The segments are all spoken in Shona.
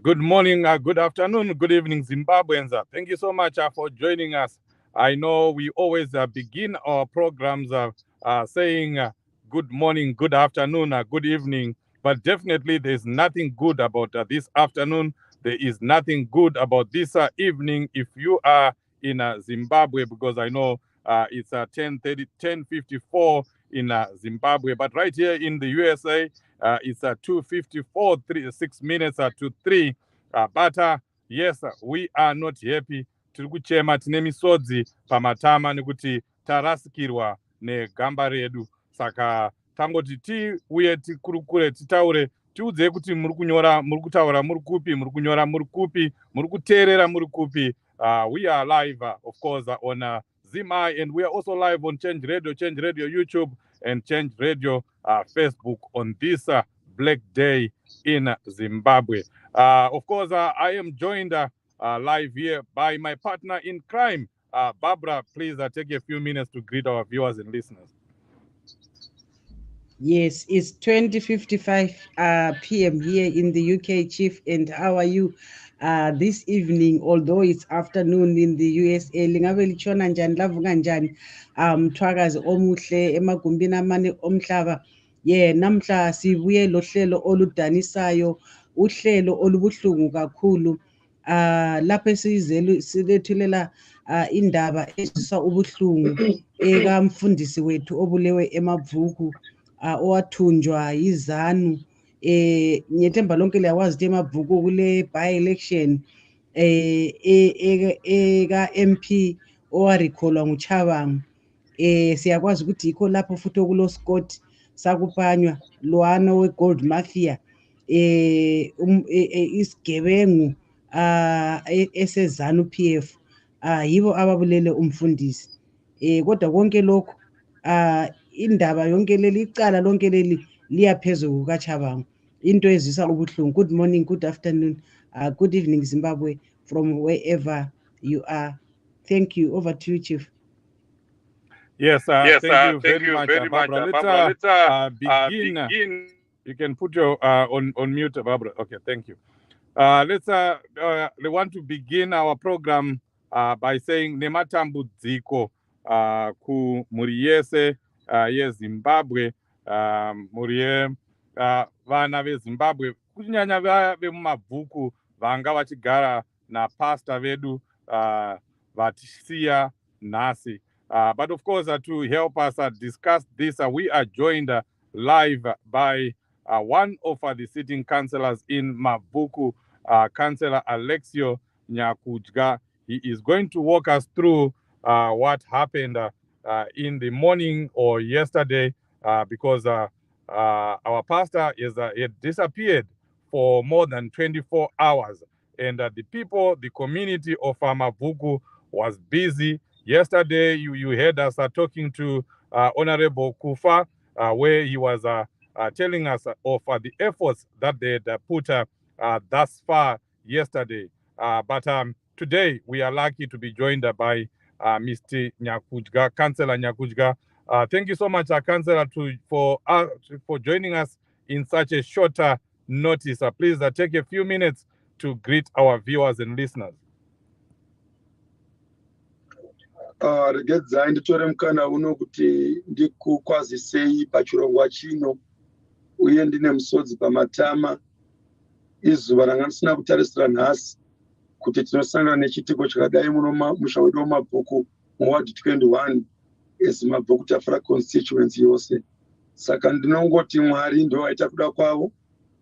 Good morning, good afternoon, good evening, Zimbabweans. Thank you so much for joining us. I know we always begin our programs saying good morning, good afternoon, good evening, but definitely there's nothing good about this afternoon. There is nothing good about this evening if you are in Zimbabwe, because I know it's 10:54 in Zimbabwe, but right here in the USA, it's 2:54, 6 minutes to 3. But yes, we are not happy. Tiri kuchema tine misodzi pamatama nekuti tarasikirwa negamba redu. Saka tangoti tiuye tikurukure titaure tiudzei kuti muri kunyora muri kutaura muri kupi, muri kunyora muri kupi, muri kuteerera muri kupi. We are live of course on Zimai, and we are also live on Change Radio YouTube, and Change Radio Facebook on this Black Day in Zimbabwe. Of course, I am joined live here by my partner in crime, Barbara. Please take a few minutes to greet our viewers and listeners. Yes, it's 20:55 p.m. here in the UK, Chief. And how are you this evening? Although it's afternoon in the USA. Lingabe lichona njani, lavuka njani? Mthwakazi omuhle emagumbini amane omhlaba. Yeah, namhla sibuye lohlelo oludanisayo, uhlelo olubuhlungu kakhulu. Lapho silethulela indaba ezisa ubuhlungu ekamfundisi wethu obulewe eMabvuku, owathunjwa yizanu. Ngiyethemba lonke liyawazi ukuthi eMabvuku kule by election eka MP owarecallwa nguChabangu. Siyakwazi ukuthi yikho lapho futhi okulo Scott sakupanywa Luano we-gold mafia isigebengu esezanu PF yibo ababulele umfundisi kodwa konke lokho indaba yonke leli icala lonke leli liyaphezulu kukaChabangu into ezisa ubuhlungu. Good morning, good afternoon, good evening Zimbabwe from wherever you are. Thank you. Over to you, Chief. Yes, Yes, thank you thank very you much, very much, Barbara. Barbara. Let's begin. Begin. You can put your on mute, Barbara. Okay, thank you. We want to begin our program by saying nematambudziko ku mhuri yese yeZimbabwe, mhuri vana veZimbabwe kunyanya vaya vemumabhuku vanga vachigara napasta vedu vatisiya nhasi. But of course, to help us discuss this, we are joined live by one of the sitting councillors in Mabuku, Councillor Alexio Nyakudya. He is going to walk us through what happened in the morning or yesterday, because our pastor had disappeared for more than 24 hours. And the people, the community of Mabuku was busy. Yesterday, you heard us talking to Honorable Kufa, where he was telling us of the efforts that they had put thus far yesterday. But today, we are lucky to be joined by Mr. Nyakudya, Councillor Nyakudya. Thank you so much, Councillor, for joining us in such a short notice. Please take a few minutes to greet our viewers and listeners. Regedzai nditore mukana uno kuti ndikukwazisei pachirongwa chino uye ndine musodzi pamatama izuva ranga ndisina kutarisira nhasi kuti tinosangana nechitiko chakadai muno musha wedu wemabhuku muward 21 eZimbabwe Tafura constituency yose. Saka ndinongoti Mwari ndiwo aita kuda kwavo,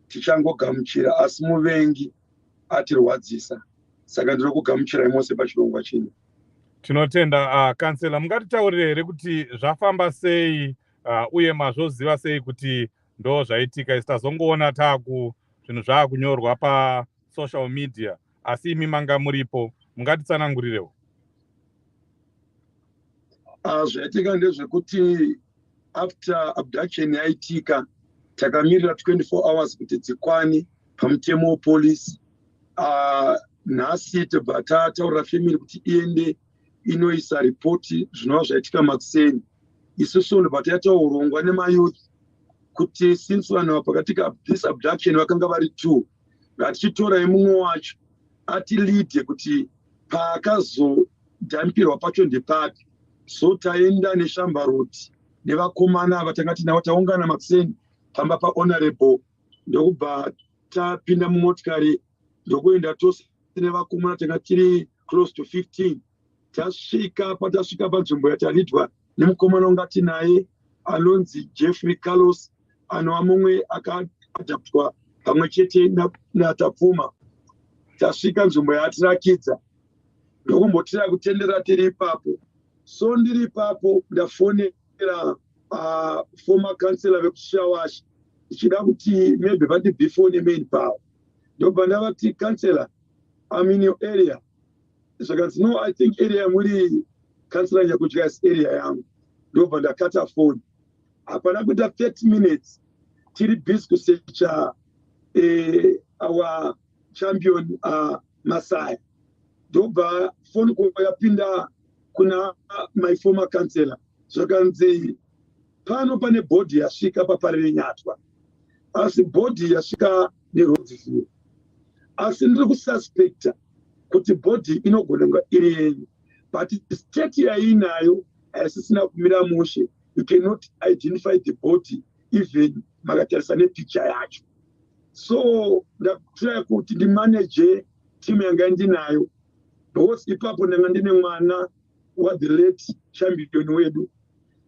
tichangogamuchira, asi muvengi atirwadzisa. Saka ndiri kugamuchirai mose pachirongwa chino. Tinotenda kansela, mungatitaurire here kuti zvafamba sei uye mazvoziva sei kuti ndo zvaitika isitazongoona taku zvinhu zvaakunyorwa pasocial media, asi imi manga muripo, mungatitsanangurirewo. Zvaitika ndezvekuti after abduction yaitika takamirira 24 hours kuti dzikwane pamutemo wepolisi. Nhasi tobva tataurira family kuti iende inoisa ripoti zvinova zvaitika makuseni. Isusu ndobva taita urongwa nemayouth kuti since vanhu pakatika this abduction vakanga vari 2, ngatichitorai mumwe wacho atilidhe kuti paakazodhampirwa pacho ndepapi. So taenda neshambaroti nevakomana ava tanga tinavo taungana makuseni pamba pahonorable, ndokubva tapinda mumotikari ndokuenda tose nevakomana tanga tiri close to 15. Tasvika panzvimbo yataridwa nemukomana ungati naye anonzi Jeffrey Carlos, anova mumwe akadhaптwa pamwe chete natapfuma. Tasvika nzvimbo yatirakidza ndokumbotira kutendera tiri ipapo. So ndiri ipapo ndafonera former councillor vekuShawashi ndichida kuti maybe vandibefore main power. Ndobva ndavati councillor, I'm in your area. Zvakanzi no, I think area yamuri councillor Nyakudya's area yangu. Ndobva ndakata phone. Hapana kuita 30 minutes tiri busy kusearcha our champion Masai. Ndobva phone call yapinda kuna my former councillor. Zvakanzi pano pane body yasvika paparire Nyatwa. Asi body yasvika neRodzville. Asi ndiri kususpecta kuti body inogona kunge iri yenyu, but state yainayo haisisina kumira mushe. You cannot identify the body even makatarisa nepicture yacho. So ndakutira kuti ndimanage team yanga ndinayo, because ipapo ndanga ndine mwana wa the late champion wedu,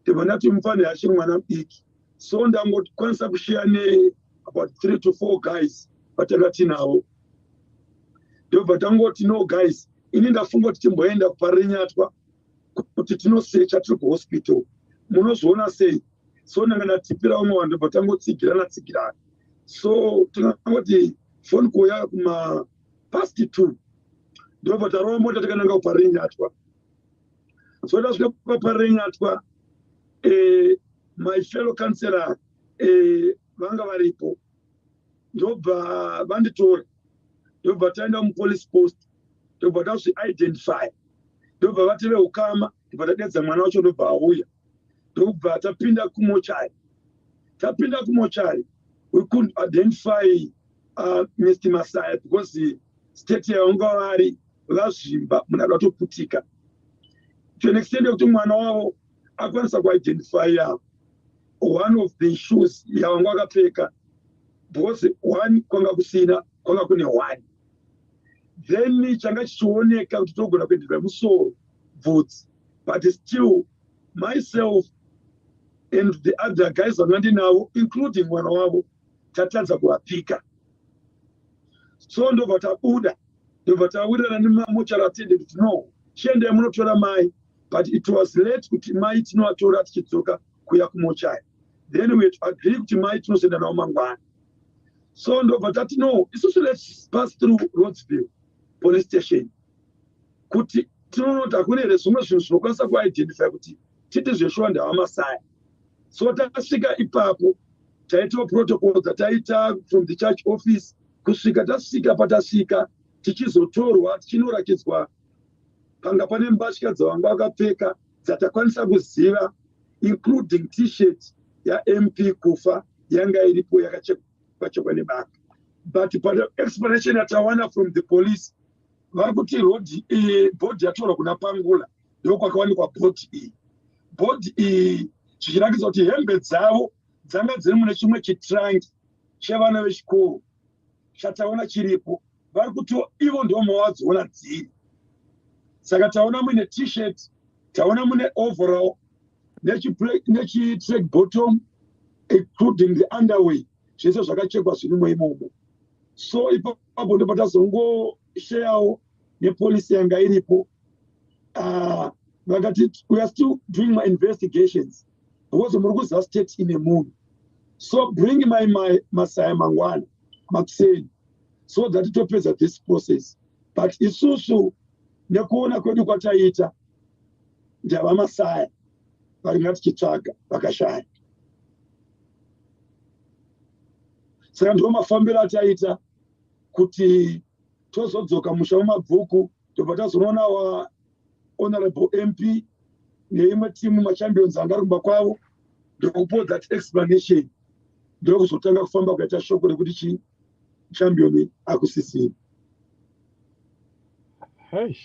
ndibva ndati mufanira achiri mwana mudiki. So ndangokwanisa kushare ne about 3 to 4 guys vatanga tinavo. Ndobva tangoti no guys, ini ndafunga kuti timboenda kuparire Nyatwa kuti tinosecha tiri kuhospital. Munozoona sei so nanganatipira umwe vanhu vatangotsigirana so tinangoti phone call yakuma past 2 ndobva tarova mota takananga kuparingatwa so tasvika paparingatwa my fellow councillor vanga varipo ndobva vanditora ndobva taenda mupolice post ndobva tazvi-identify ndobva vateve ukama ndobva tadedza mwana wacho ndobva auya ndobva tapinda kumochari we couldn't identify Mr. Masaya because state yaunga vari vazvimba munhu ada kutoputika to an extent yekuti mwana wavo akwanisa kuidentifya one of the shoes yavanga vakapfeka because one kwanga kusina kwanga kune one then changa chichioneka kuti togona kuenderera musoro bvudzi but still myself and the other guys vanga ndinavo including mwana wavo tatadza kuvapika so ndobva tabuda ndobva tawirirana nemamochari attendant kuti no chiendei munotora mai but it was late kuti mai tinovatora tichidzoka kuya kumochari then we had to agree kuti mai tinozoenda navo mangwana so ndobva tati no isusu let's pass through Roadsville police station kuti tinonota kunere zvimwe zvinhu zvinokwanisa kuidentify kuti titi zveshuwa ndavamasaya so tasvika ipapo taitawo protocol dzataita from the church office kusvika tasvika patasvika tichizotorwa tichinorakidzwa panga pane mbatya dzavanga vakapfeka dzatakwanisa kuziva including t-shirt yaMP kufa yanga iripo yakachekwa nebaka but explanation yatawana from the police vari kuti bhodhi yatorwa kuna Pangula ndokwakawanikwa bhodhi iyi zvichirakidza kuti hembe dzavo dzanga dziri mune chimwe chitrangi chevana vechikoro chataona chiripo vari kuti ivo ndo mavadziona dziri saka taona mune t-shirt taona mune overall nechitrack bottom including the underwear zvese zvakachekwa zvirimwe imomo so ipapo ndipo tazongosheyawo nepolisi yanga iripo vakati we are still doing my investigations because muri kuziva state ine munhu so bring my Masaya mangwana makuseni so that topedza this process but isusu nekuona kwedu kwataita ndavamasaya varinga tichitsvaga vakashaya saka ndo mafambiro ataita kuti tozodzoka musha wemabhuku tobva tazoona wa honorable MP neimwe timu machampions angarumba kwavo ndokupo that explanation ndokuzotanga kufamba kuita shoko rekuti champion akusisini. Hey.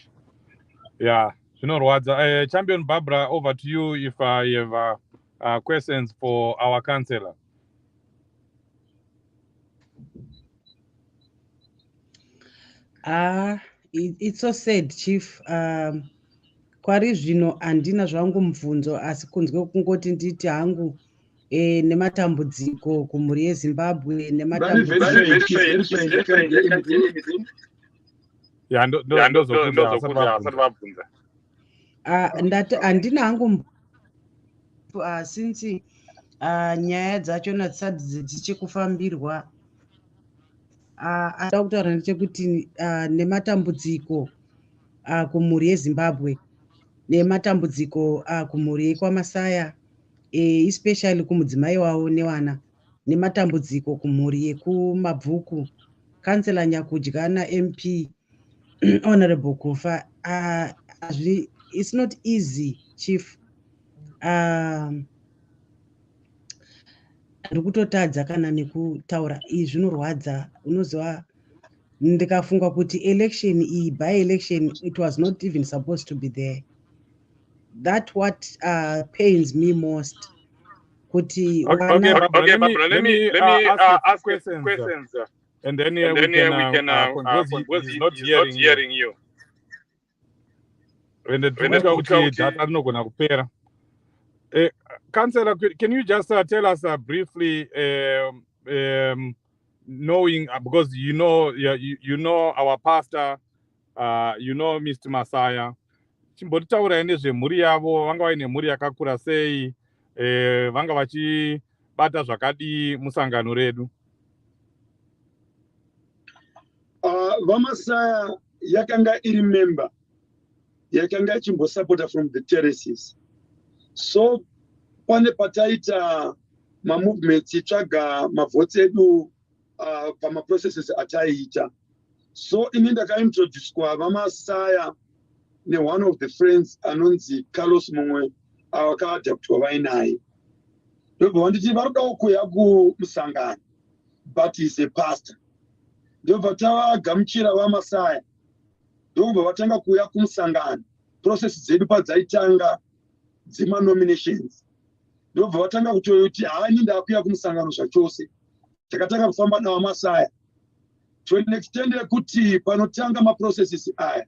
Yeah, zvinorwadza. Champion Barbara, over to you if you have questions for our councillor. It's so sad, Chief. Kwari zvino andina zvangu mubvunzo asi kunzwe kungoti nditi hangu nematambudziko kumhuri yeZimbabwe nematambudziko ndati handina hangu since nyaya dzachona dzisati dzichikufambirwa ada kutaura ndechekuti nematambudziko kumhuri yeZimbabwe nematambudziko kumhuri yekwaMasaya especially kumudzimai wavo newana nematambudziko kumhuri yekumabvuku kansela Nyakudya naMP honorable Kufa. It's not easy, Chief. Ndikutotadza kana nekutaura izvi zvinorwadza. Unoziva ndikafunga kuti election iyi by election it was not even supposed to be there. That what pains me most. Kuti okay, Barbara, let me ask questions. And then we can because he's not hearing you. When the data not kupera. Councillor, can you just tell us briefly, knowing because you know our pastor, you know Mr. Masaya. Chimbotitaura nezvemhuri yavo vanga vaine mhuri yakakura sei vanga vachibata zvakadii musangano redu? Vamasaya yakanga iri member, yakanga ichimbosupporta from the terraces. So pane pataita mamovements itsvaga mavhotsi edu pamaprocesses ataiita. So ini ndakaintroducedwa vamasaya one of the friends anonzi Carlos mumwe avakaadaptwa vainaye. Ndobva vanditi varudawo kuuya kumusangano, but he's a pastor. Ndobva tavagamuchira vamasaya, ndobva vatanga kuuya kumusangano. Process dzedu padzaitanga dzemanominations, ndobva vatanga kutaura kuti haani ndakuuya kumusangano zvachose. Takatanga kufamba navamasaya to an extent yekuti panotanga maprocesses aya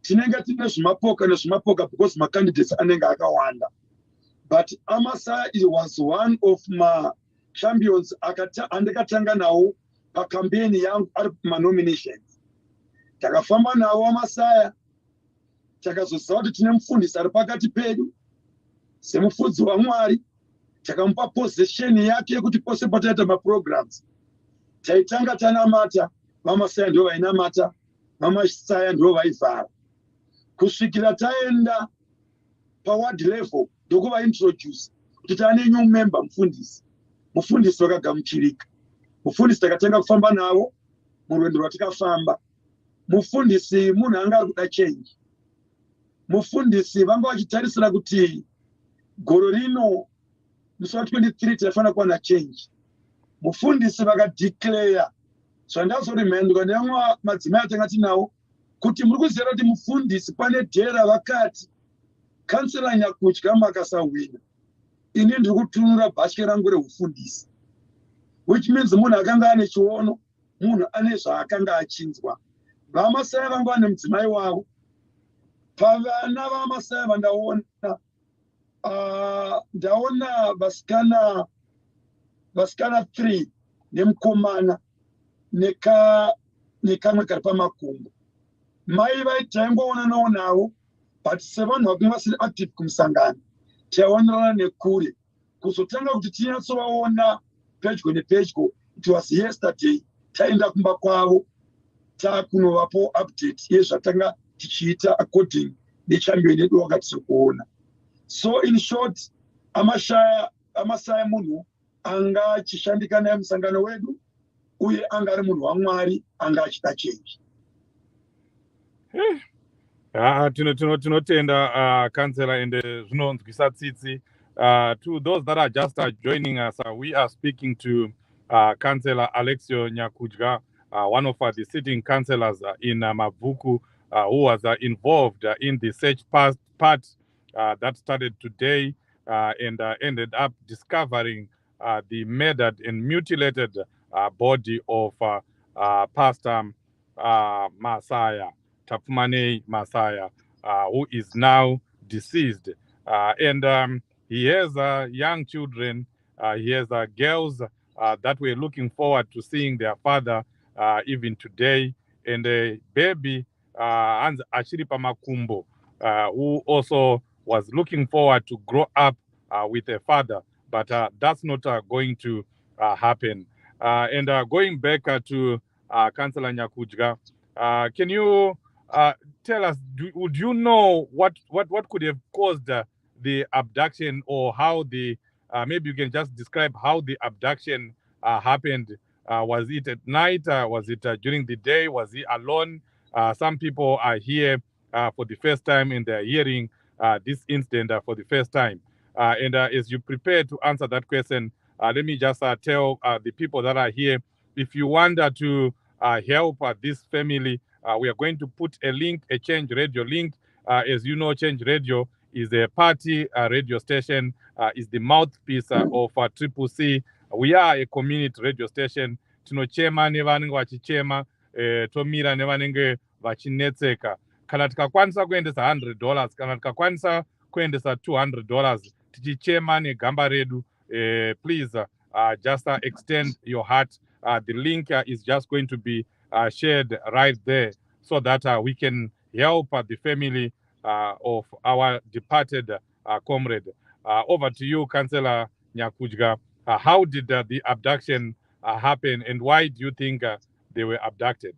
tinenge tine zvimapoka nezvimapoka because macandidates anenge akawanda. But Amasaya was one of my champions andikatanga nawo pacampaign yangu ari manominations. Takafamba nawo Amasaya, takazoziva kuti tine mufundisi ari pakati pedu semufudzi waMwari. Takamupa position yake yekuti pose pataita maprograms taitanga tanamata, vamasaya ndo vainamata, vamasaya ndo vaivhara. Kusvikira taenda paward level ndokuvaintroduce kuti tane new member mufundisi vakagamuchirika. Mufundisi takatanga kufamba navo murwendo rwatikafamba. Mufundisi munhu anga ari kuda change. Mufundisi vanga vachitarisira kuti goro rino musi wa23 tinofanira kuva na change. Mufundisi vakadeclare zvandazoremhendwa nevamwe madzimai atanga tinawo kuti muri kuziva kuti mufundisi pane dhera vakati kansela Nyakudya makasawina, ini ndiri kutunura bhatya rangu reufundisi, which means munhu akanga ane chiono, munhu ane zvaakanga achinzwa. Vamasaya vanga vane mudzimai wavo. Pavana vamasaya vandaona ndaona vasikana 3 nemukomana nekamwe kari pamakumbo. Mai vaitaingoonanawo navo, but sevanhu vakunge vasiri active kumusangano taionerana nekure. Kuzotanga kuti tinyatsovaona pedyo nepedyo, it was yesterday taenda kumba kwavo takunovapo update yezvatanga tichiita according nechampion yedu wakati tiri kuona. So in short, Amasaya munhu anga achishandika naye musangano wedu, uye anga ari munhu waMwari, anga achida change. Tinotenda kansela ende zvinonzwisa tsitsi. To those that are just joining us, we are speaking to Councillor Alexio Nyakudya, one of the sitting councillors in Mavuku, who was involved in the search part that started today and ended up discovering the murdered and mutilated body of Pastor Masaya, Tapumane Masaya, who is now deceased. And he has young children, he has girls that were looking forward to seeing their father even today, and a baby, Ashiri Pamakumbo, who also was looking forward to grow up with a father, but that's not going to happen. And going back to Councillor Nyakudya, can you tell us, would you know what could have caused the abduction, or how the maybe you can just describe how the abduction happened? Was it at night? Was it during the day? Was he alone? Some people are here for the first time and they're hearing this incident for the first time. And as you prepare to answer that question, let me just tell the people that are here, if you want to help this family, we are going to put a link, a Change Radio link. As you know, Change Radio is a party radio station, is the mouthpiece of Triple C. We are a community radio station. Tinochema nevanenge vachichema, tomira nevanenge vachinetseka. Kana tikakwanisa kuendesa $100, kana tikakwanisa kuendesa $200, tichichema negamba redu, please just extend your heart. The link is just going to be shared right there, so that we can help the family of our departed comrade. Over to you, Councillor Nyakujga. How did the abduction happen, and why do you think they were abducted?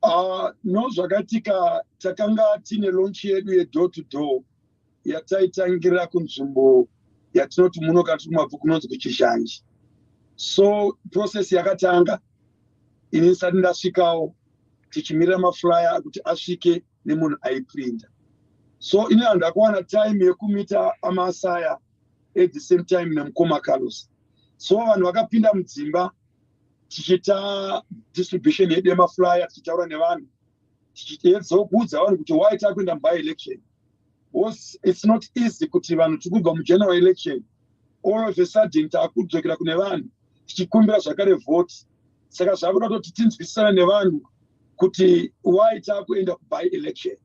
No zvakatika takanga tine launch yedu yedoor to door yataitangira kunzvimbo yatinoti muno kana tiri mumabvu kunonzi kuchizhanji. So process yakatanga ini ndisati ndasvikawo tichimirira maflyer kuti asvike nemunhu aiprinta. So ini vanhu ndakawana time yekumita amasaya at the same time nemukoma Carlos. So vanhu vakapinda mudzimba tichita distribution yedu yemaflyer tichitaura nevanhu tichiedzokuudza vanhu kuti why takuenda by election. It's not easy kuti vanhu tikubva mugeneral election all of a sudden takudzokera kune vanhu tichikumbira zvakare vote. Saka zvakuda kuti tinzwisisane nevanhu kuti why takuenda by election.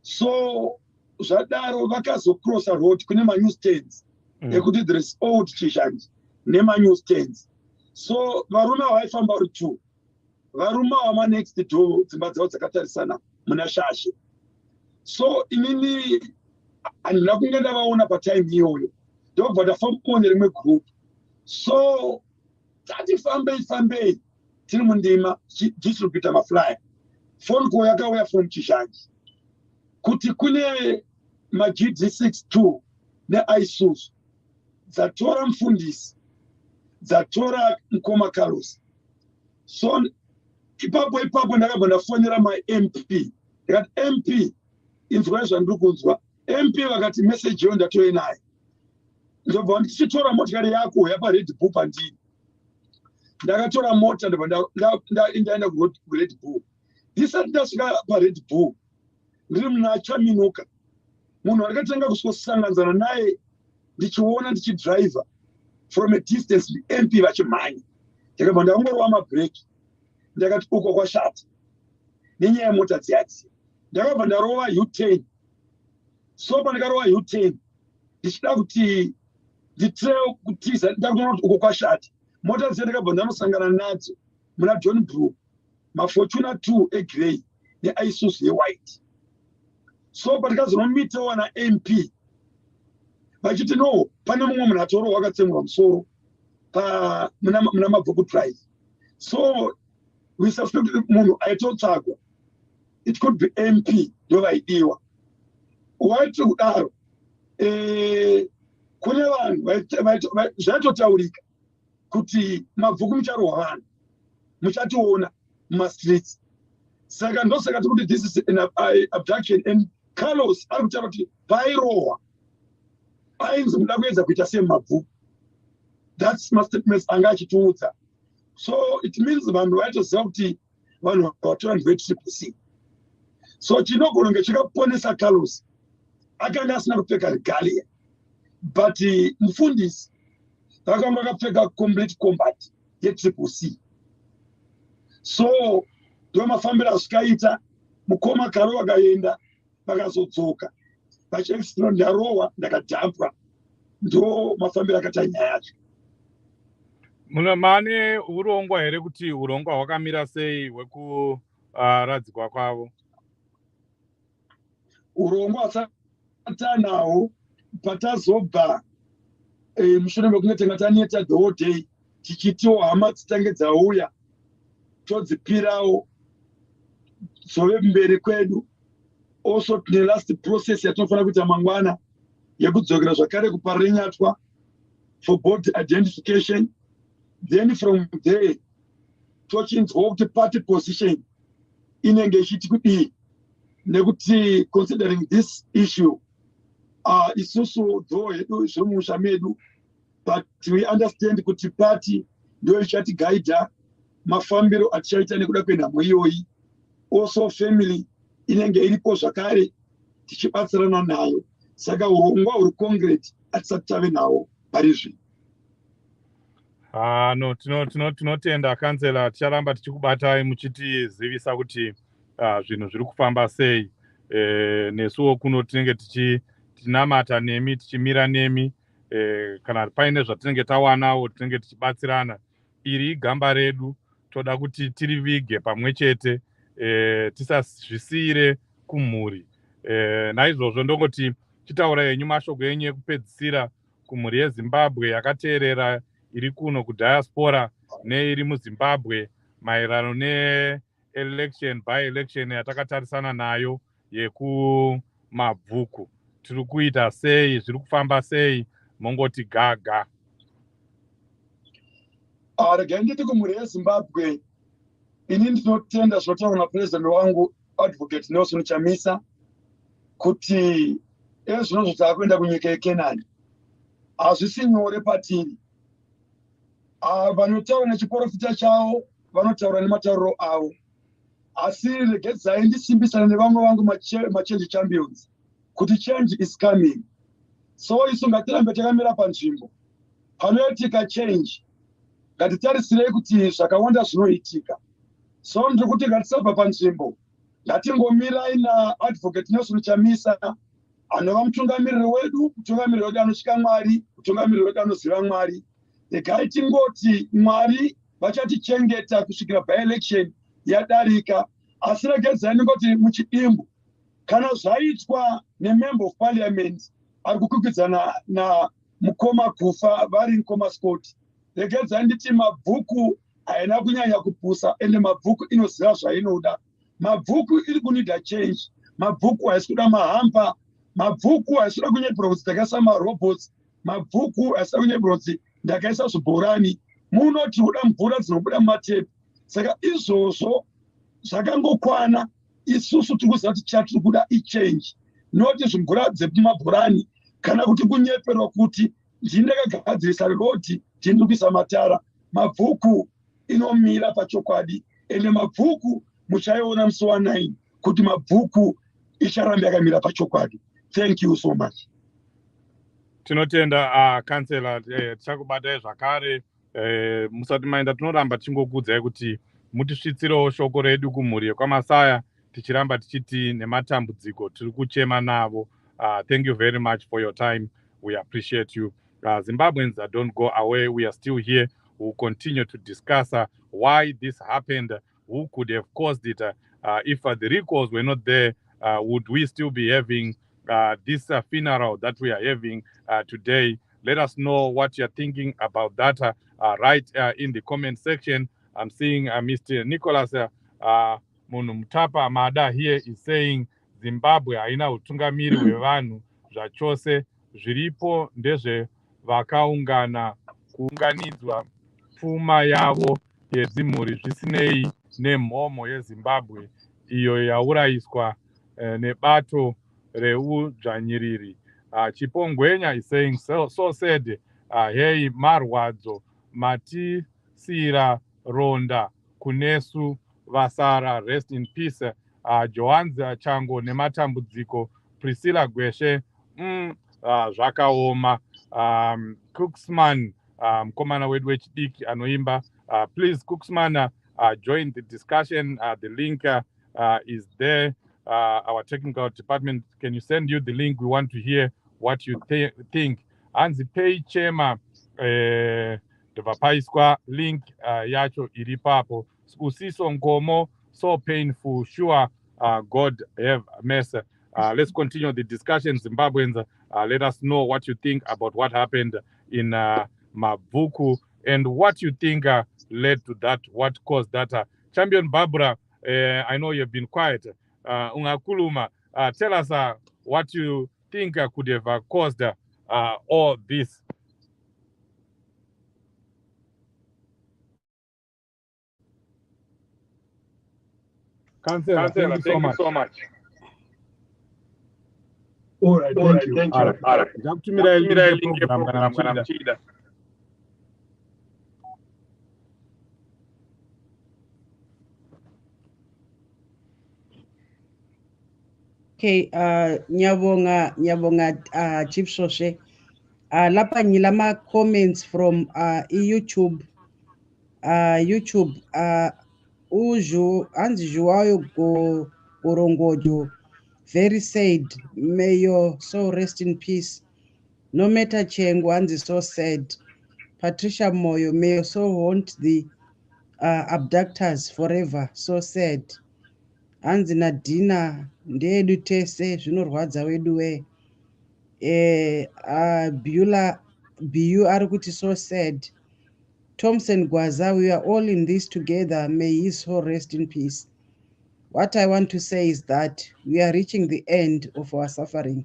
So zvadaro vakazocrossa road kune ma-news stands ekuti there is old Chizhanji nema-news stands. So varume vaifamba uri 2 varume vama next door dzimba dzavo dzakatarisana muna Shashe. So inini handina kunge ndavaona patime iyoyo ndobva ndafamba nerimwe group. So tati fambei tiri mundima distributa maflyer. Phone call yakauya from Chizhanji kuti kune ma-GD62 ne-ISUS dzatora mufundisi dzatora mukoma Carlos. So ipapo ndakabva ndafonera ma-MP ndikati MP inzwai zvandiri kunzwa. MP vakati message yo ndatove naye ndobva ndichitora motikari yako yapaRed Bull pandini. Ndakatora mota ndaenda kuRed Bull. Ndisati ndasvika paRed Bull ndiri muna Chaminuka munhu akatanga kusanganzana naye ndichiona ndichidriver from a distance MP vachimhanya. Ndakabva ndangorova mabhireki ndakati uko kwashata nenyaya yemota dziyadzi. Ndakabva ndarova U10. So pandakarova U10 ndichida kuti nditire kutiza ndakuona kuti uko kwashata. Mota dzese ndakabva ndanosangana nadzo muna John Brew maFortuna 2 egrey neISUS yewhite. So patikazonomitawo na MP vachiti no pane mumwe munhu atorohwa akatsemurwa musoro muna Mabvuku Drive. So we suspect munhu aitotsvagwa it could be MP ndovaidiwa. Waiti kudaro kune vanhu zvaitotaurika kuti Mabvuku mucharohwa vanhu muchationa mumastreets. Saka ndosaka tikuti this is an abduction and Carlos ari kutaura kuti pairohwa ainzi muda kuedza kuita semabvuku. That's my statements anga achitiudza. So it means vanhu vaitoziva kuti vanhu vatora ndeve-CCC. So chinogona kunge chikaponesa Carlos akanga asina kupfeka regalia but mufundisi vakanga vakapfeka complete combat ye-CCC. So ndo mafambiro azvikaita mukoma Karo vakaenda vakazodzoka vachiexplora ndarohwa ndakadhampwa ndo mafambiro akaita nyaya yacho. Mane urongwa here kuti urongwa hwakamira sei hwekuradzikwa kwavo? Urongwa hwatanahwo patazobva mushure mekunge tanga taneta the whole day tichitiwo hama dzitange dzauya todzipirawo dzove mberi kwedu. Also tine last process yatinofanira kuita mangwana yekudzokera zvakare kuParinyatwa for board identification. Then from there tochinzwa kuti party position inenge ichiti kudii nekuti considering this issue isusu though hedu zviri mumusha medu but we understand kuti party ndio ichatigaidha mafambiro atichaita nekuda kwenhamo iyoyi. Also family inenge iripo zvakare tichibatsirana nayo. Saka urongwa huri concrete hatisati tave nawo parizvino. No, tinotenda kansela, ticharamba tichikubatai muchitizivisa kuti zvinhu zviri kufamba sei. Nesuwo kuno tinenge tichinamata nemi, tichimira nemi, kana paine zvatinenge tawanawo tinenge tichibatsirana. Iri igamba redu, toda kuti tirivige pamwe chete, tisazvisiyire kumhuri. Naizvozvo ndongoti chitaura yenyu mashoko enyu ekupedzisira kumhuri yezimbabwe yakateerera iri kuno kudiaspora neiri muzimbabwe maererano neelection by election yatakatarisana nayo yekumabvuku. Tiri kuita sei, zviri kufamba sei? Mongoti gaga. Regai nditi kumhuri yezimbabwe, ini ndinotenda zvinotaurwa napurezidendi wangu Advocate Nelson Chamisa kuti ezvinozvo taakuenda kunyika yeKenani hazvisi nyore patiri. Vanotaura nechiprofita chavo vanotaura nematauriro avo, asi regedzai ndisimbisana nevamwe vangu machange champions kuti change is coming. So isu ngatirambe takamira panzvimbo panoitika change, ngatitarisirei kuti zvakawanda zvinoitika. So ndiri kuti ngatisabva panzvimbo, ngatingomirai naAdvocate Nelson Chamisa anova mutungamiriri wedu, mutungamiriri wedu anotya Mwari, mutungamiriri wedu anoziva Mwari. Regai tingoti Mwari vachatichengeta kusvikira by-election yadarika, asi regedzai ndingoti muchidimbu kana zvaitwa nemember of parliament ari kukwikwidzana namukoma kufa vari mukoma Scott, regedzai nditi mabvuku haina kunyanya kupusa, ende mabvuku inoziva zvainoda. Mabvuku iri kunida change. Mabvuku haisi kuda mahamba, mabvuku haisi kuda kunyepera kuti ndakaisa marobots, mabvuku haisi kuda kunyepera kuti ndakaisa zvibhorani. Munoti uda mvura dzinobuda mumatepi. Saka izvozvo zvakangokwana. Isusu tiri kuziva kuti chatiri kuda ichange, noti zvimvura dzemumabhorani kana kuti kunyeperwa kuti ndindakagadzirisa rodi ndiri kuisa matara. Mabvuku inomira pachokwadi, ende mabvuku muchaiona musi wa9 kuti mabvuku icharamba yakamira pachokwadi. Thank you so much. Tinotenda kansela, tichakubatai zvakare. Musati maenda tinoramba tichingokuudzai kuti mutisvitsirewo shoko redu kumhuri yekwaMasaya, tichiramba tichiti nematambudziko tiri kuchema navo. Thank you very much for your time. We appreciate you. Zimbabweans, don't go away. We are still here. We'll continue to discuss why this happened, who could have caused it. If the recalls were not there, would we still be having this funeral that we are having today? Let us know what you're thinking about that right in the comment section. I'm seeing Mr. Nicholas Munumtapa Mada here is saying Zimbabwe haina utungamiri hwevanhu zvachose, zviripo ndezve vakaungana kuunganidzwa pfuma yavo yezimhuri zvisinei nemhomho yeZimbabwe iyo yaurayiswa nebato reudzvanyiriri. Chipongwenya is saying so said, hey marwadzo matisira ronda kunesu vasara, rest in peace. Johanza Chango nematambudziko, Priscilla Gweshe, zvakaoma. Cooksman, mukomana wedu wechidiki anoimba. Please Cooksman, join the discussion. The link is there. Our technical department, can you send you the link? We want to hear what you think. Anzi pay chema devapaiswa link yacho iripapo. Usiso ngomo, so painful. Sure, God have mercy. Let's continue the discussion, Zimbabweans. Let us know what you think about what happened in Mavuku and what you think led to that, what caused that. Champion Barbara, I know you've been quiet. Ungakuluma, tell us what you think could have caused all this. Councillor, thank you so much. All right, thank you. Ndakutumira link yeprogram kana muchida. Okay, nyabonga Chief Soshe. Lapa ngilama comments from YouTube. Uju anzi Joao Gorongojo. Very sad. May your soul rest in peace. No matter Chengu anzi so sad. Patricia Moyo, may your soul haunt the abductors forever. So sad. Anzi Nadina ndedu tese zvinorwadza wedu we. Beulah Bu ari kuti so sad. Thompson Gwaza, we are all in this together. May his soul rest in peace. What I want to say is that we are reaching the end of our suffering.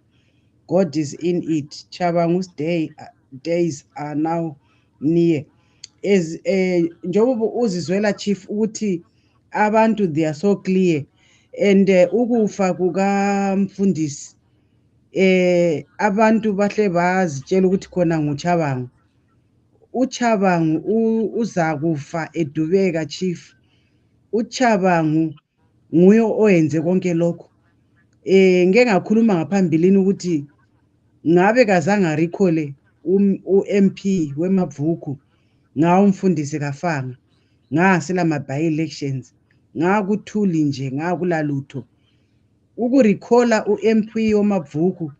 God is in it. Chabangu's days are now near. As njengoba uzizwela chief uthi abantu they are so clear and ukufa kukamfundisi abantu bahle bazitshela ukuthi khona nguChabangu. uChabangu uza kufa edubeka chief. uChabangu nguye oyenze konke lokho. Ngeke ngakhuluma ngaphambilini ukuthi ngabe kazange recall uMP weMabvuku ngawo umfundisi kafanga ngasela by elections ngakuthuli nje ngakulalutho ukurecalla uMP woMabvuku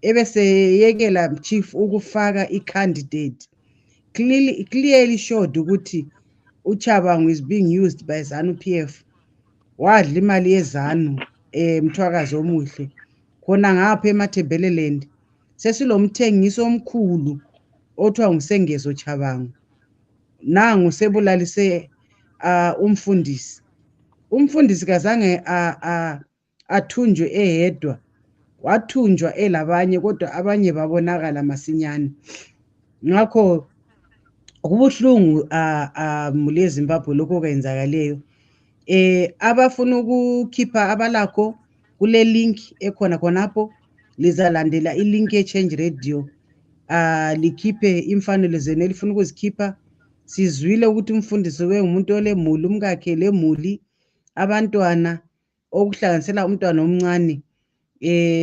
ebese yekela chief ukufaka icandidate clearly showed ukuthi uChabangu is being used by ZANU PF. Wadla imali yezanu Mthwakazi omuhle khona ngapha eMathebeleland sesilomthengiso omkhulu othiwa nguSengezo Chabangu nangu sebulalise umfundisi kazange athunjwe ehedwa wathunjwa elabanye kodwa abanye babonakala masinyane ngakho kubuhlungu mule Zimbabwe lokho kwenzakaleyo. Abafuna ukukhipha abalakho kule link ekhona khonapho lizalandela ilink ye-Change Radio likhiphe imfanelo zenu elifuna ukuzikhipha. Sizwile ukuthi umfundisi ngumuntu olemuli umkakhe lemuli abantwana okuhlanganisela umntwana omncane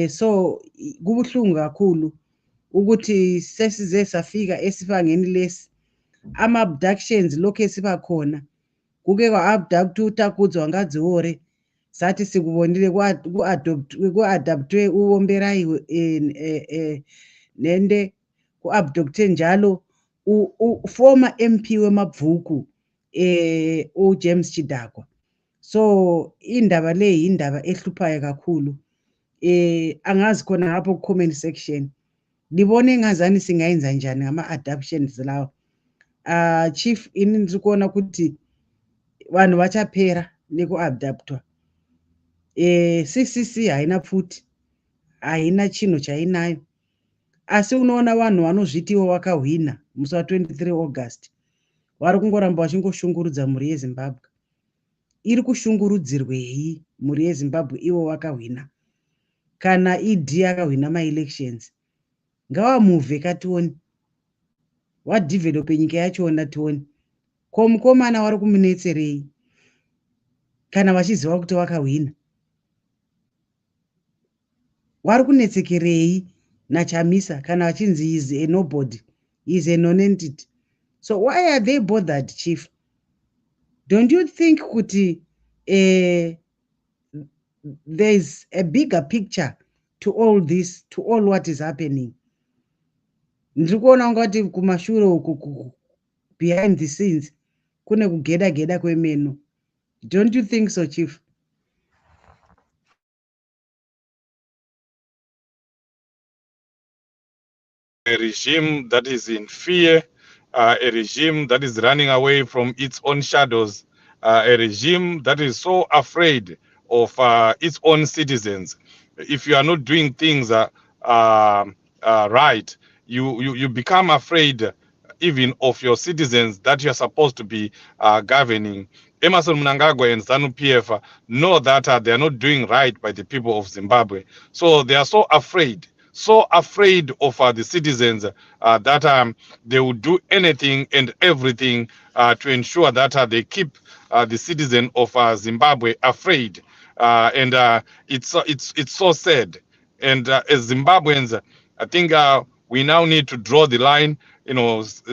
so kubuhlungu kakhulu ukuthi sesize safika esifangeni lesi ama-abductions lokhu esiba khona kuke kwa-abduct uTakudzo Wangadziore sathi sikubonile ku-adaptwe uWomberayi nende ku-abducte njalo former MP weMabvuku uJames Chidakwa. So indaba le indaba ehluphayo kakhulu. Angazi khona ngapho ku-comment section libone ngazani singayenza njani ngama-adoptions lawo. Chief ini sikona ukuthi vanhu vachapera neku-abductwa. CCC haina pfuti haina chinhu chainayo asi unoona vanhu vanozvitiwo wakahwina musi wa23 August vari kungoramba vachingoshungurudza mhuri yeZimbabwe. Iri kushungurudzirwei mhuri yeZimbabwe ivo wakahwina kana ID akahwina ma-elections? Ngavamuvhe kationi vadhivhelope nyika yachona tioni ko mukomana wari kumunetserei kana vachiziva kuti wakahwina? Wari kunetsekerei naChamisa kana vachinzi he is a nobody, he is a non-entity? So why are they bothered, Chief? Don't you think kuti there's a bigger picture to all this, to all what is happening? Ndiri kuona ngati kumashure uku behind the scenes kune kugeda kwemeno. Don't you think so, Chief? A regime that is in fear, a regime that is running away from its own shadows, a regime that is so afraid of its own citizens. If you are not doing things right, you become afraid even of your citizens that you are supposed to be governing. Emerson Mnangagwa and ZANU PF know that they are not doing right by the people of Zimbabwe. So they are so afraid of the citizens that they will do anything and everything to ensure that they keep the citizen of Zimbabwe afraid. And it's so sad. And as Zimbabweans, I think we now need to draw the line,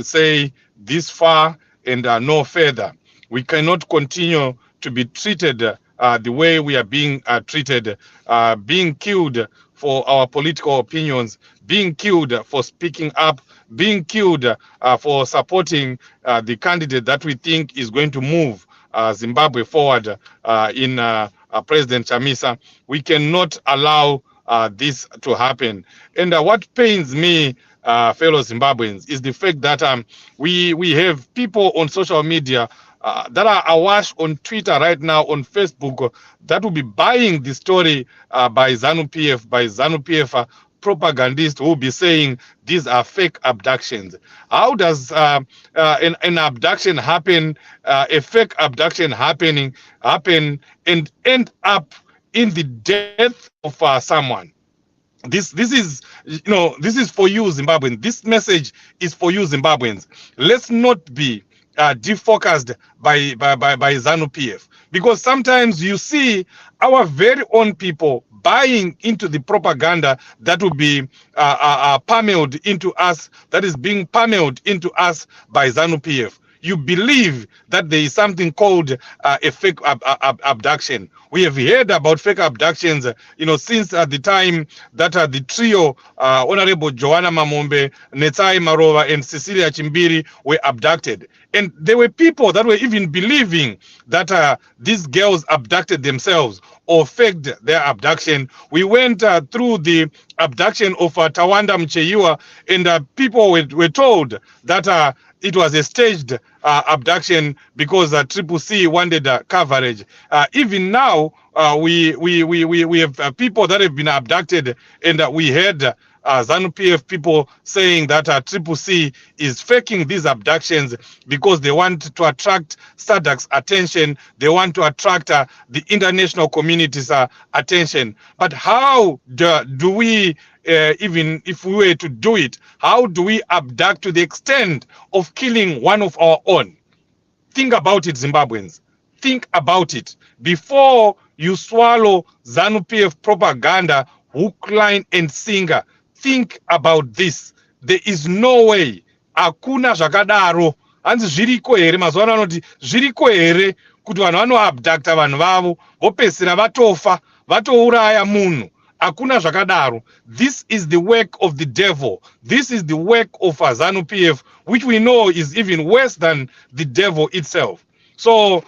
say this far and no further. We cannot continue to be treated the way we are being treated, being killed for our political opinions, being killed for speaking up, being killed for supporting the candidate that we think is going to move Zimbabwe forward in President Chamisa. We cannot allow this to happen. And what pains me, fellow Zimbabweans, is the fact that we have people on social media that are awash on Twitter right now, on Facebook, that will be buying the story by ZANU-PF, propagandists who will be saying these are fake abductions. How does an abduction happen, a fake abduction happen and end up in the death of someone? This is, this is for you, Zimbabweans. This message is for you, Zimbabweans. Let's not be defocused by ZANU-PF, because sometimes you see our very own people buying into the propaganda that will be pummeled into us, that is being pummeled into us by ZANU-PF. You believe that there is something called a fake abduction. We have heard about fake abductions, since the time that the trio, Honorable Joanna Mamombe, Netsai Marova, and Cecilia Chimbiri were abducted. And there were people that were even believing that these girls abducted themselves or faked their abduction. We went through the abduction of Tawanda Mcheiwa, and people were told that it was a staged abduction because Triple C wanted coverage. Even now, we have people that have been abducted, and we heard ZANU-PF people saying that Triple C is faking these abductions because they want to attract SADC's attention. They want to attract the international community's attention. But how do we, even if we were to do it, how do we abduct to the extent of killing one of our own? Think about it, Zimbabweans. Think about it. Before you swallow ZANU-PF propaganda, hook, line, and sinker, think about this. There is no way. Hakuna zvakadaro. Hanzi zviriko here, mazuva ano anoti zviriko here kuti vanhu vanoabducta vanhu vavo vopedzisira vatofa, vatouraya munhu. Hakuna zvakadaro. This is the work of the devil. This is the work of ZANU-PF, which we know is even worse than the devil itself. So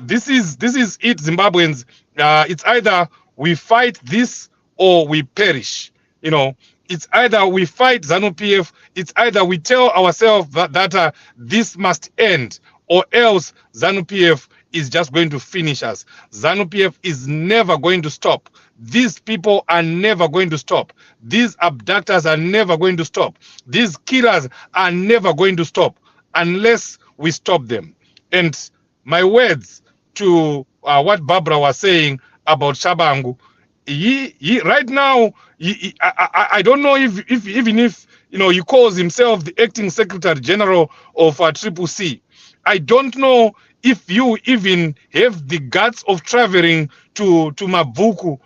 this is it, Zimbabweans. It's either we fight this or we perish. It's either we fight ZANU-PF, it's either we tell ourselves that this must end, or else ZANU-PF is just going to finish us. ZANU-PF is never going to stop. These people are never going to stop. These abductors are never going to stop. These killers are never going to stop unless we stop them. And my words to what Barbara was saying about Shabangu, he right now, I don't know if even if he calls himself the acting secretary general of Triple C. I don't know if you even have the guts of traveling to Mabuku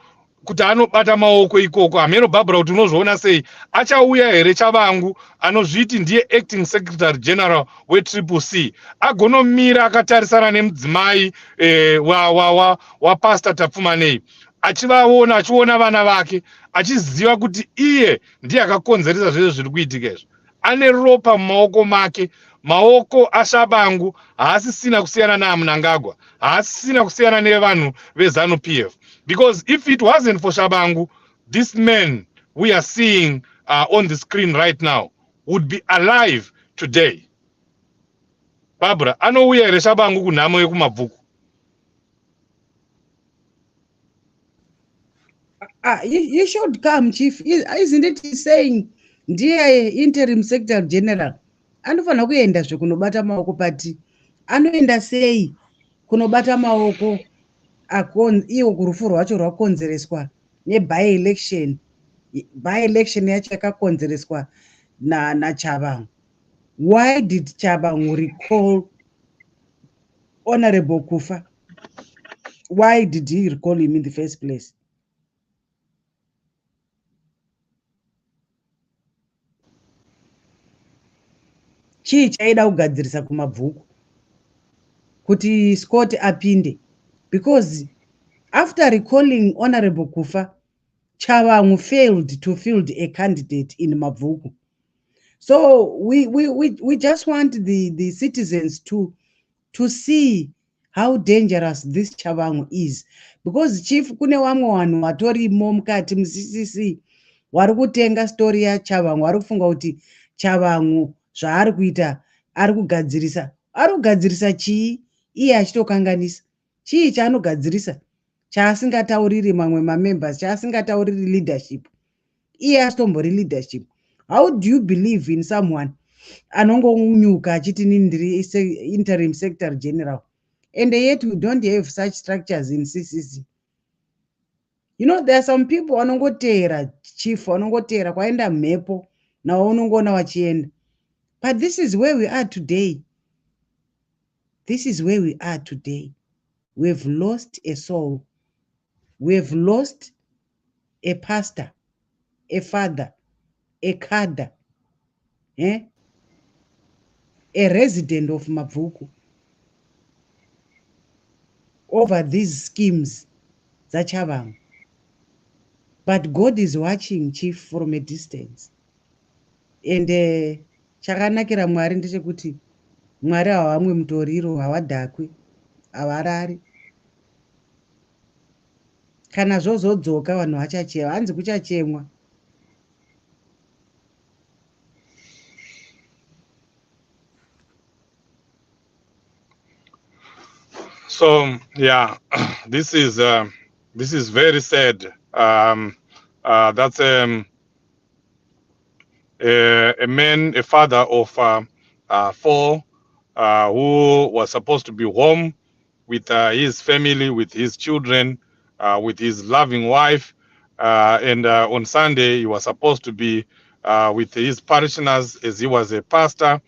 kuti anobata maoko ikoko. Hameno Barbara kuti unozviona sei, achauya here Chabangu anozviti ndiye acting secretary general weTriple C, agonomira akatarisana nemudzimai wapastor Tapfumanei, achiona vana vake, achiziva kuti iye ndiye akakonzeresa zvese zviri kuitika izvi. Ane ropa mumaoko make. Maoko aShabangu haasisina kusiyana naMnangagwa, haasisina kusiyana nevanhu veZANU-PF. Because if it wasn't for Shabangu, this man we are seeing on the screen right now would be alive today. Barbara, anouya here Shabangu kunhamo yekumabvuku? You should come, Chief. Isn't it saying, dear interim secretary general, anofanira kuenda zvekunobata maoko pati anoenda sei kunobata maoko iwo kurufu rwacho rwakonzereswa neby election yacho yakakonzereswa naChabangu. Why did Chabangu recall Honorable Kufa? Why did he recall him in the first place? Chii chaida kugadzirisa kumabvuku kuti Scott apinde? Because after recalling Honorable Kufa, Chabangu failed to field a candidate in Mabvuku. So we just want the citizens to see how dangerous this Chabangu is, because chief kune vamwe vanhu vatorimo mukati muCCC vari kutenga stori yaChavangu, vari kufunga kuti Chavangu zvaari kuita ari kugadzirisa chii iye achitokanganisa. Chii chaanogadzirisa chaasingatauriri mamwe mamembers, chaasingatauriri leadership, iye asitombori leadership. How do you believe in someone anongonyuka achiti ndiri interim secretary general, and yet we don't have such structures in CCC? You know, there are some people vanongotera chief, vanongotera kwaenda mhepo navo unongoona vachienda. But this is where we are today. This is where we are today. We've lost a soul. We've lost a pastor, a father, a cadre, a resident of Mabvuku over these schemes that Chavangu. But God is watching, chief, from a distance. And chakanakira Mwari ndechekuti Mwari havamwe mutoriro, havadhakwi, havarari. Kana zvozodzoka vanhu vachachema, hanzi kuchachemwa. So yeah, this is very sad. That's a man, a father of 4, who was supposed to be home with his family, with his children, with his loving wife, and on Sunday he was supposed to be with his parishioners as he was a pastor,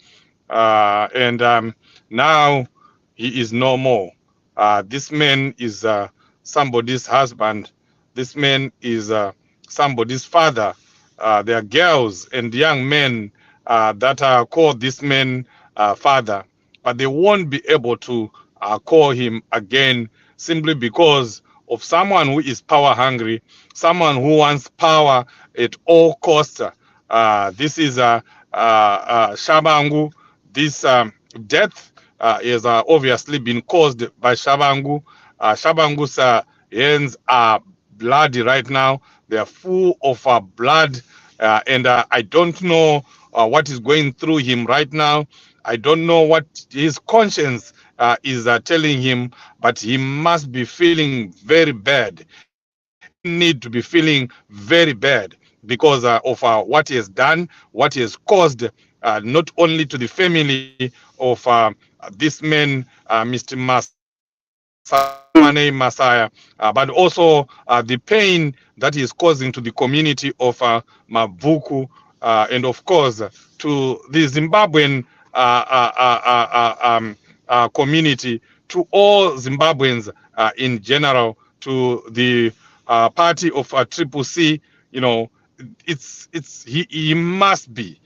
and now he is no more. This man is somebody's husband. This man is somebody's father. There are girls and young men that are called this man father, but they won't be able to call him again simply because of someone who is power hungry, someone who wants power at all costs. This is Chavangu. This death has obviously been caused by Chavangu. Chavangu's hands are bloody right now. They are full of blood, and I don't know what is going through him right now. I don't know what his conscience is telling him, but he must be feeling very bad. He need to be feeling very bad because of what he has done, what he has caused, not only to the family of this man, Mr. Messiah, but also the pain that he is causing to the community of Mabvuku, and of course to the Zimbabwean community, to all Zimbabweans in general, to the party of Triple C. You know, he must be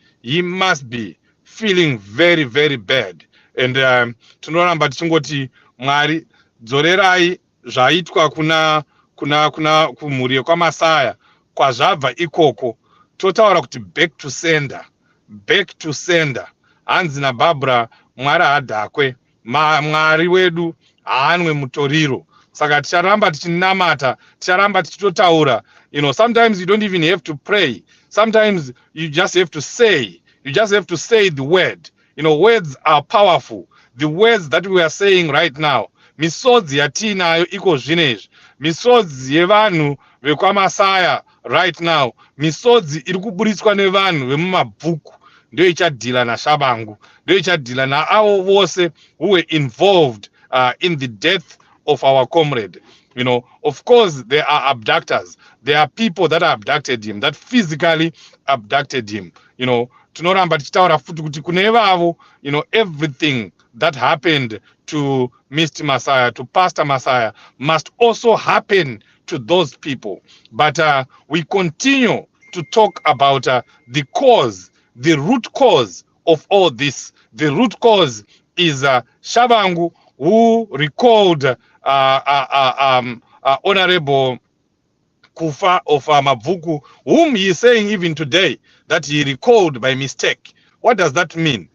feeling very, very bad, and tinoramba tichingoti Mwari dzorerai zvaitwa kuna kumhuri yekwaMasaya kwazvabva ikoko, totaura kuti back to sender. Hanzi naBarbara, Mwari hadhakwe, Mwari wedu haanwe mutoriro. Saka ticharamba tichinamata, ticharamba tichitotaura. You know, sometimes you don't even have to pray. Sometimes you just have to say. You just have to say the word. You know, words are powerful. The words that we are saying right now. Misodzi yatinayo iko zvinezvi, misodzi yevanhu vekwaMasaya right now, misodzi iri kuburitswa nevanhu vemumabvuku, ndio ichadhila naChavangu, ndio ichadhila naavo vose who were involved in the death of our comrade. You know, of course, there are abductors. There are people that abducted him, that physically abducted him. You know, tinoramba tichitaura futi kuti kune ivavo, you know, everything that happened to Mr. Messiah, to Pastor Messiah, must also happen to those people. But we continue to talk about the cause, the root cause of all this. The root cause is Chavangu, who recalled Honorable Kufa of Mabvuku, whom he is saying even today that he recalled by mistake. What does that mean?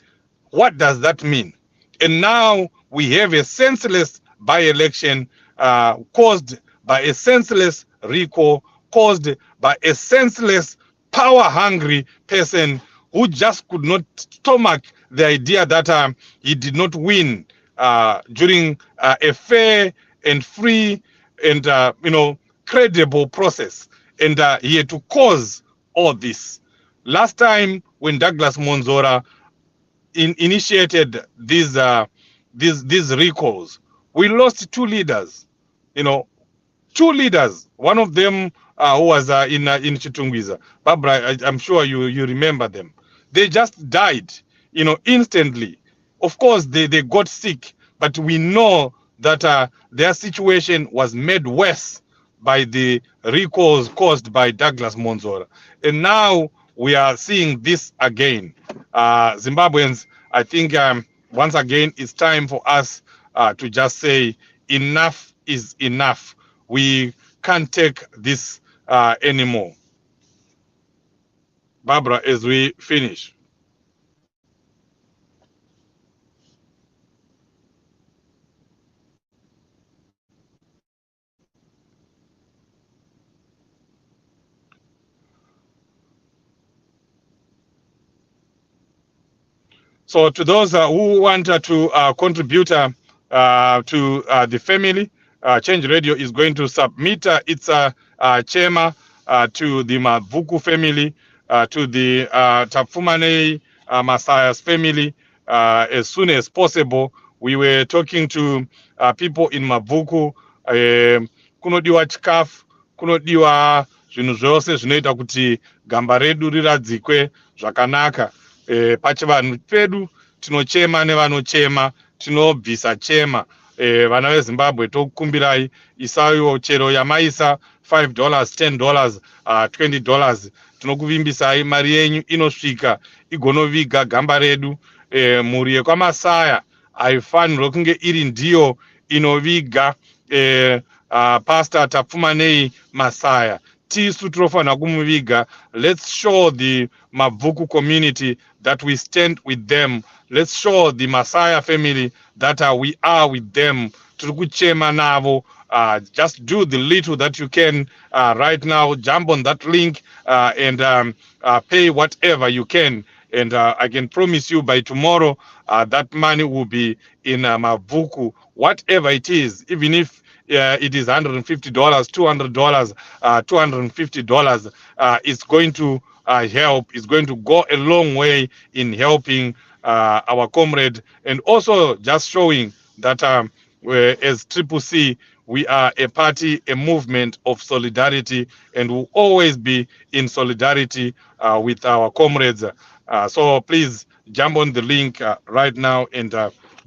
What does that mean? And now we have a senseless by-election caused by a senseless recall, caused by a senseless, power-hungry person who just could not stomach the idea that he did not win during a fair and free and credible process, and he had to cause all this. Last time when Douglas Monzora initiated these recalls, we lost two leaders. You know, two leaders. One of them who was in Chitungwiza, Barbara. I'm sure you remember them. They just died, instantly. Of course, they got sick, but we know that their situation was made worse by the recalls caused by Douglas Monzora. And now we are seeing this again. Zimbabweans, I think once again it's time for us to just say enough is enough. We can't take this anymore. Barbara, as we finish. So to those who want to contribute to the family, Change Radio is going to submit its chairman to the Mavuku family, to the Tapfumane Messiah's family as soon as possible. We were talking to people in Mavuku. Kunodiwa chikafu, kunodiwa zvinhu zvose zvinoita kuti gamba redu riradzikwe zvakanaka. Pachivanhu pedu tinochema nevanochema, tinobvisa chema. Vana veZimbabwe tokumbirai isaiwo chero yamaisa $5, $10, $20, tinokuvimbisai mari yenyu inosvika igonoviga gamba redu. Mhuri yekwamasaya haifanirwe kunge iri ndiyo inoviga Pastor Tapfumanei Masaya. Tisu tinofanira kumuviga. Let's show the Mavuku community that we stand with them. Let's show the Messiah family that we are with them. Turikuchema navo. Just do the little that you can right now. Jump on that link and pay whatever you can. And I can promise you by tomorrow that money will be in Mavuku, whatever it is, even if it is $150, $200, $250, it's going to help. It's going to go a long way in helping our comrade, and also just showing that as Triple C, we are a party, a movement of solidarity, and will always be in solidarity with our comrades. So please jump on the link right now and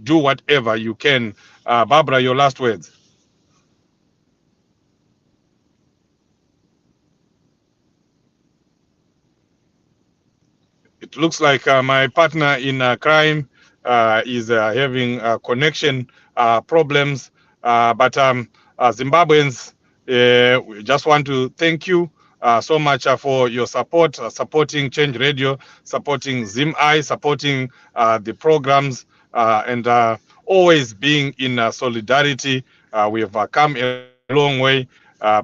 do whatever you can. Barbara, your last words. It looks like my partner in crime is having connection problems. But Zimbabweans, we just want to thank you so much for your support, supporting Change Radio, supporting ZimEye, supporting the programs, and always being in solidarity. We have come a long way.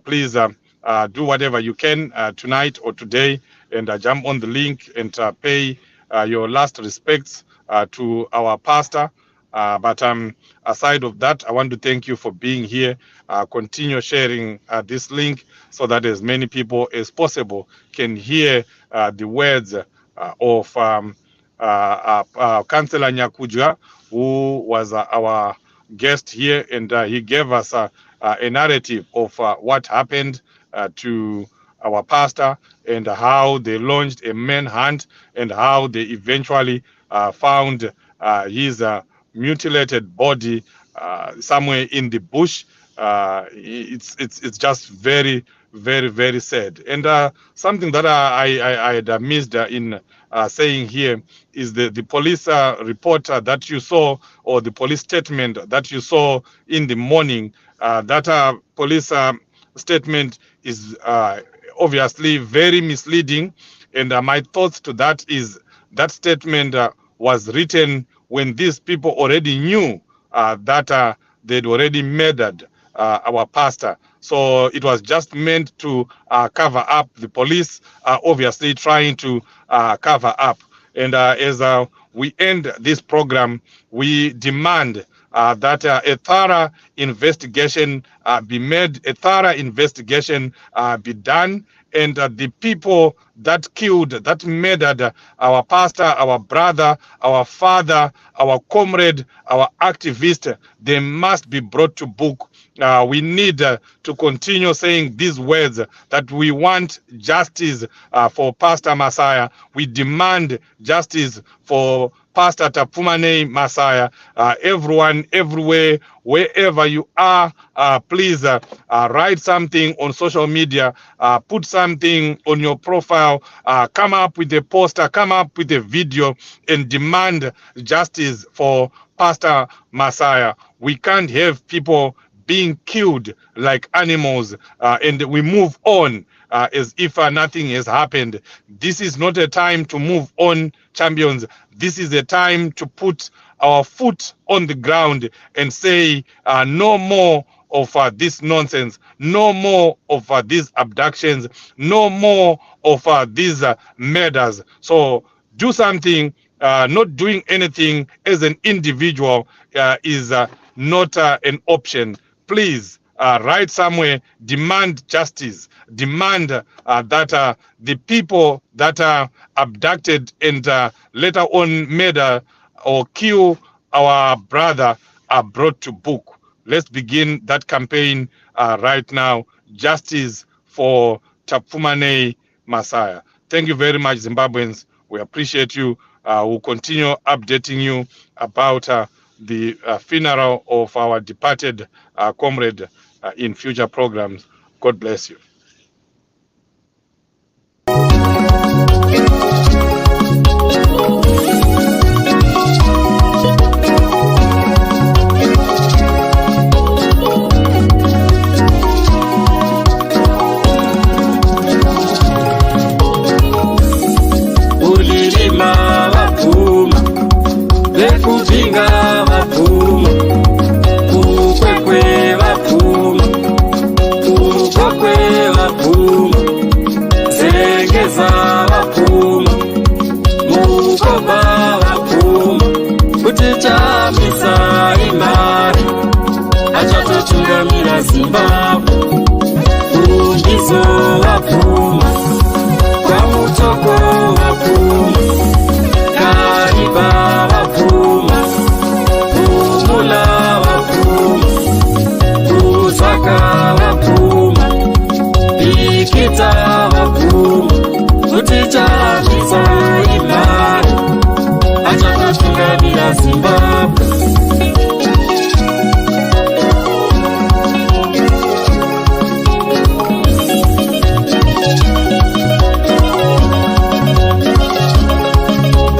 Please do whatever you can tonight or today, and jump on the link and pay your last respects to our pastor. But aside of that, I want to thank you for being here. Continue sharing this link so that as many people as possible can hear the words of Councillor Nyakudya, who was our guest here, and he gave us a narrative of what happened to our pastor, and how they launched a manhunt, and how they eventually found his mutilated body somewhere in the bush. It's just very, very, very sad. And something that I had missed in saying here is the police report that you saw, or the police statement that you saw in the morning. That police statement is obviously very misleading, and my thoughts to that is that statement was written when these people already knew that they'd already murdered our pastor. So it was just meant to cover up. The police obviously trying to cover up. And as we end this program, we demand that a thorough investigation be made, a thorough investigation be done, and the people that killed, that murdered our pastor, our brother, our father, our comrade, our activist, they must be brought to book. We need to continue saying these words that we want justice for Pastor Messiah. We demand justice for Pastor Tapumane Messiah. Everyone, everywhere, wherever you are, please write something on social media, put something on your profile, come up with a poster, come up with a video, and demand justice for Pastor Messiah. We can't have people being killed like animals, and we move on as if nothing has happened. This is not a time to move on, champions. This is a time to put our foot on the ground and say no more of this nonsense, no more of these abductions, no more of these murders. So do something. Not doing anything as an individual is not an option. Please write somewhere, demand justice, demand that the people that are abducted and later on murder or kill our brother are brought to book. Let's begin that campaign right now. Justice for Tapumane Messiah. Thank you very much, Zimbabweans. We appreciate you. We'll continue updating you about the funeral of our departed comrade in future programs. God bless you.